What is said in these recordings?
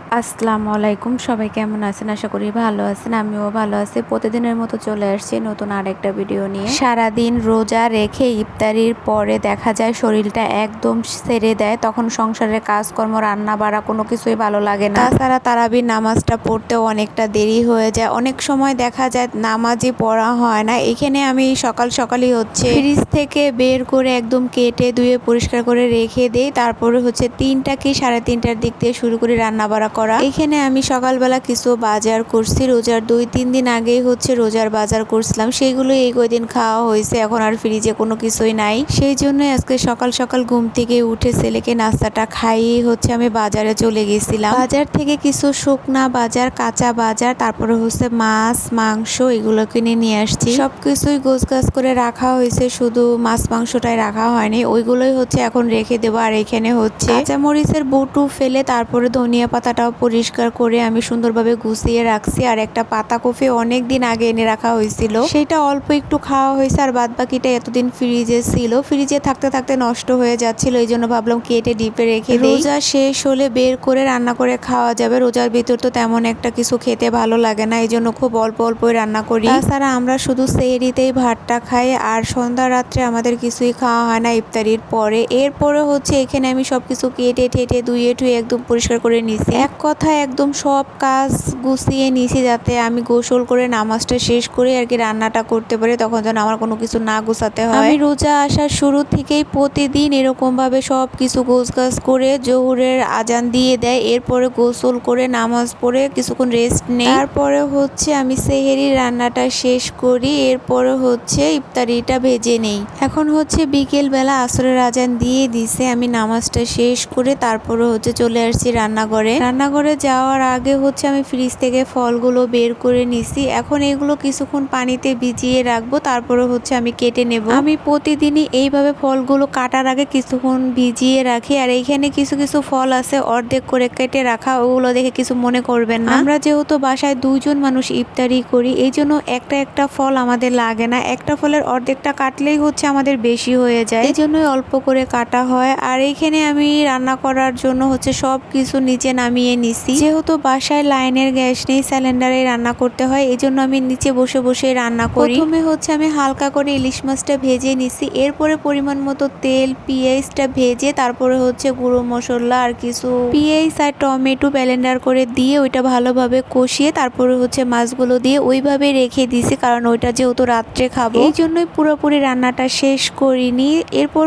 আসসালামু আলাইকুম, সবাই কেমন আছেন? আশা করি ভালো আছেন। আমিও ভালো আছি। প্রতিদিনের মতো চলে আসছি নতুন আরেকটা ভিডিও নিয়ে। সারাদিন রোজা রেখে ইফতারির পরে দেখা যায় শরীরটা একদম ছেড়ে দেয়, তখন সংসারের কাজকর্ম, রান্না বাড়া কোনো কিছুই ভালো লাগে না। তাছাড়া তারাবির নামাজটা পড়তেও অনেকটা দেরি হয়ে যায়, অনেক সময় দেখা যায় নামাজই পড়া হয় না। এখানে আমি সকাল সকালই ফ্রিজ থেকে বের করে একদম কেটে ধুয়ে পরিষ্কার করে রেখে দেই। তারপরে 3টা কি 3:30টার দিক থেকে শুরু করি রান্না বাড়া করা। এখানে আমি সকালবেলা কিছু বাজার করছি, রোজার 2-3 দিন আগেই রোজার বাজার করছিলাম, সেইগুলো এই কয়দিন খাওয়া হয়েছে। এখন আর ফ্রিজে কোনো কিছুই নাই, সেই জন্য আজকে সকাল সকাল ঘুম থেকে উঠে ছেলেকে নাস্তাটা খাইয়ে আমি বাজারে চলে গেছিলাম। বাজার থেকে কিছু শুকনা বাজার, কাঁচা বাজার, তারপরে মাছ মাংস এগুলো কিনে নিয়ে আসছি। সবকিছুই গোছগাছ করে রাখা হয়েছে, শুধু মাছ মাংসটাই রাখা হয়নি, ওইগুলোই এখন রেখে দেবো। আর এখানে কাঁচামরিচের বটু ফেলে তারপরে ধনিয়া পাতাটাও পরিষ্কার করে আমি সুন্দরভাবে গুছিয়ে রাখছি। আর একটা পাতাকপি অনেক দিন আগে এনে রাখা হয়েছিল, সেটা অল্প একটু খাওয়া হয়েছে, আর বাদ বাকিটা এতদিন ফ্রিজে ছিল, ফ্রিজে থাকতে থাকতে নষ্ট হয়ে যাচ্ছিল। এই জন্য ভাবলাম কেটে ডিপে রেখে দিই, রোজা শেষ হলে বের করে রান্না করে খাওয়া যাবে। রোজার ভিতর তো তেমন একটা কিছু খেতে ভালো লাগে না, এই জন্য খুব অল্প অল্পই রান্না করি। তাছাড়া আমরা শুধু সেহরিতেই ভাতটা খাই, আর সন্ধ্যা রাত্রে আমাদের কিছুই খাওয়া হয় না ইফতারির পরে। এরপরে এখানে আমি সবকিছু কেটে ঠেটে ধুয়ে টুয়ে একদম পরিষ্কার করে নিছি। এক কথায় একদম সব কাজ গুছিয়ে নিছি, যাতে আমি গোসল করে নামাজটা শেষ করে আর কি রান্নাটা করতে পারি, তখন যেন আমার কোনো কিছু না গোছাতে হয়। আমি রোজা আসার শুরু থেকেই প্রতিদিন এরকম ভাবে সব কিছু গোছগাছ করে জোহরের আজান দিয়ে দেয়, এরপরে গোসল করে নামাজ পড়ে কিছুক্ষণ রেস্ট নেই। তারপরে আমি সেহেরি রান্নাটা শেষ করি, এরপরে ইফতারিটা ভেজে নেই। এখন বিকেল বেলা আসরের আজান দিয়ে দিছে, আমি নামাজটা শেষ করে তারপরে চলে আসছি রান্নাঘরে যাওয়ার আগে আমি ফ্রিজ থেকে ফলগুলো বের করে নিছি। এখন এগুলো কিছুক্ষণ পানিতে ভিজিয়ে রাখবো, তারপরে আমি কেটে নেব। আমি প্রতিদিনই এইভাবে ফলগুলো কাটার আগে কিছুক্ষণ ভিজিয়ে রাখি। আর এইখানে কিছু কিছু ফল আছে অর্ধেক করে কেটে রাখা, ওগুলো দেখে কিছু মনে করবেন না। আমরা যেহেতু বাসায় 2জন মানুষ ইফতারি করি, এই জন্য একটা একটা ফল আমাদের লাগে না, একটা ফলের অর্ধেকটা কাটলেই আমাদের বেশি হয়ে যায়, এই জন্যই অল্প করে কাটা হয়। আর এইখানে আমি রান্না করার জন্য সব কিছু নিচে নামিয়ে নিছি, যেহেতু বাসায় লাইনের গ্যাস নেই, সিলিন্ডারে রান্না করতে হয়, এই জন্য আমি নিচে বসে বসে রান্না করি। প্রথমে আমি হালকা করে ইলিশ মাছটা ভেজে নিছি, এরপরে পরিমাণ মতো তেল, পেঁয়াজটা ভেজে তারপরে গুঁড়ো মশলা আর কিছু পেঁয়াজ আর টমেটো ব্লেন্ডার করে দিয়ে ওইটা ভালোভাবে কষিয়ে তারপরে মাছগুলো দিয়ে ওইভাবে রেখে দিছি, কারণ ওইটা যেহেতু রাত্রে খাবো, এই জন্যই পুরোপুরি রান্নাটা শেষ করিনি। এরপর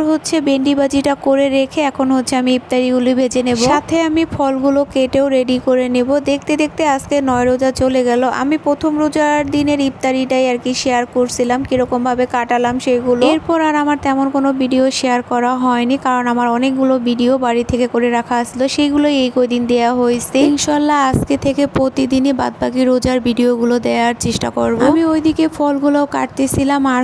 ভেন্ডি ভাজিটা করে রেখে এখন আমি ইফতারিগুলি ভেজে নেব, সাথে আমি ফলগুলো কেটেও রেডি করে নেব। দেখতে দেখতে আজকে 9 রোজা চলে গেল। আমি প্রথম রোজার দিনের ইফতারিটাই আর কি শেয়ার করছিলাম, কিরকম ভাবে কাটালাম সেগুলো। এরপর আর আমার তেমন কোনো ভিডিও শেয়ার করা হয়নি, কারণ আমার অনেকগুলো ভিডিও বাড়ি থেকে করে রাখা আসলো, সেইগুলো এই কদিন দেওয়া হয়েছে। ইনশাল্লাহ আজকে থেকে প্রতিদিনই বাদবাকি রোজার ভিডিওগুলো দেওয়ার চেষ্টা করব। আমি ওইদিকে ফলগুলো কাটতেছিলাম, আর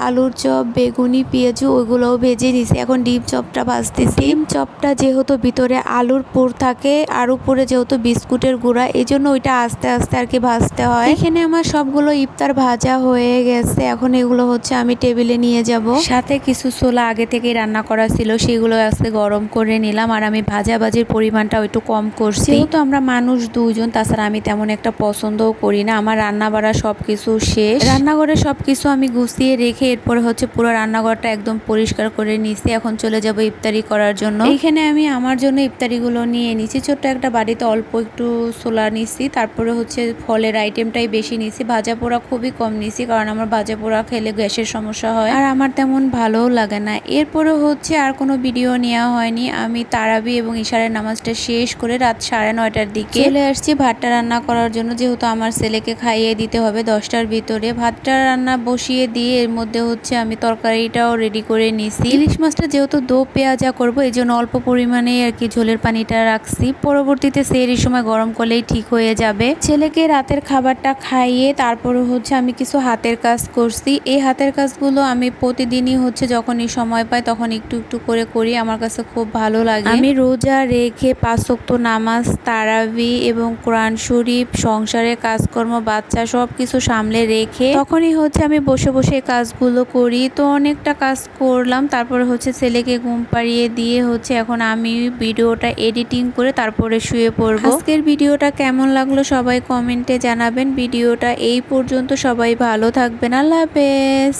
আলুর চপ, বেগুনি, পেঁয়াজু ওইগুলোও ভেজে নিছি। এখন ডিম চপটা ভাজতেছি। ডিম চপটা যেহেতু ভিতরে আলুর পুর থাকে আর উপরে যেহেতু বিস্কুটের গুঁড়া, এই জন্য ওইটা আস্তে আস্তে আর কি ভাজতে হয়। এখানে আমার সবগুলো ইফতার ভাজা হয়ে গেছে, এখন এগুলো আমি টেবিলে নিয়ে যাব। সাথে কিছু ছোলা আগে থেকেই রান্না করা ছিল, সেগুলো আজকে গরম করে নিলাম। আর আমি ভাজির পরিমাণটা একটু কম করছি, যেহেতু আমরা মানুষ 2জন, তাছাড়া আমি তেমন একটা পছন্দও করি না। আমার রান্না বাড়া সবকিছু শেষ, রান্নাঘরে সবকিছু আমি গুছিয়ে রেখে এরপরে পুরো রান্নাঘরটা একদম পরিষ্কার করে নিছি। এখন চলে যাব ইফতারি করার জন্য। এইখানে আমি আমার জন্য ইফতারিগুলো নিয়ে নিছি, ছোট্ট একটা বাড়িতে অল্প একটু ছোলা নিছি, তারপরে ফলের আইটেমটাই বেশি নিছি, ভাজা পোড়া খুবই কম নিছি, কারণ আমার ভাজা পোড়া খেলে গ্যাসের সমস্যা হয়, আর আমার তেমন ভালোও লাগে না। এরপরে আর কোনো ভিডিও নেওয়া হয়নি। আমি তারাবি এবং ইশারের নামাজটা শেষ করে রাত 9:30টার দিকে চলে আসছি ভাতটা রান্না করার জন্য, যেহেতু আমার ছেলেকে খাইয়ে দিতে হবে 10টার ভিতরে। ভাতটা রান্না বসিয়ে দিয়ে এর মধ্যে আমি তরকারিটাও রেডি করে নিছি। ইলিশ মাছটা যেহেতু দো পেঁয়াজা করবো, এই জন্য অল্প পরিমাণে আর কি ঝোলের পানিটা রাখছি, পরবর্তীতে সেহরির সময় গরম করলেই ঠিক হয়ে যাবে। ছেলেকে রাতের খাবারটা খাইয়ে তারপরে আমি কিছু হাতের কাজ করছি। এই হাতের কাজগুলো আমি প্রতিদিনই যখনই সময় পাই তখন একটু একটু করে করি, আমার কাছে খুব ভালো লাগে। আমি রোজা রেখে 5 ওয়াক্ত নামাজ, তারাবি এবং কোরআন শরীফ, সংসারের কাজকর্ম, বাচ্চা সবকিছু সামলে রেখে তখনই আমি বসে বসে কাজগুলো করি। তো অনেকটা কাজ করলাম, তারপরে ছেলেকে ঘুম পাড়িয়ে দিয়ে এখন আমি ভিডিওটা এডিটিং করে তারপরে শুয়ে পড়ব। আজকের ভিডিওটা কেমন লাগলো সবাই কমেন্টে জানাবেন। ভিডিওটা এই পর্যন্ত, সবাই ভালো থাকবেন। আল্লাহ হাফেজ।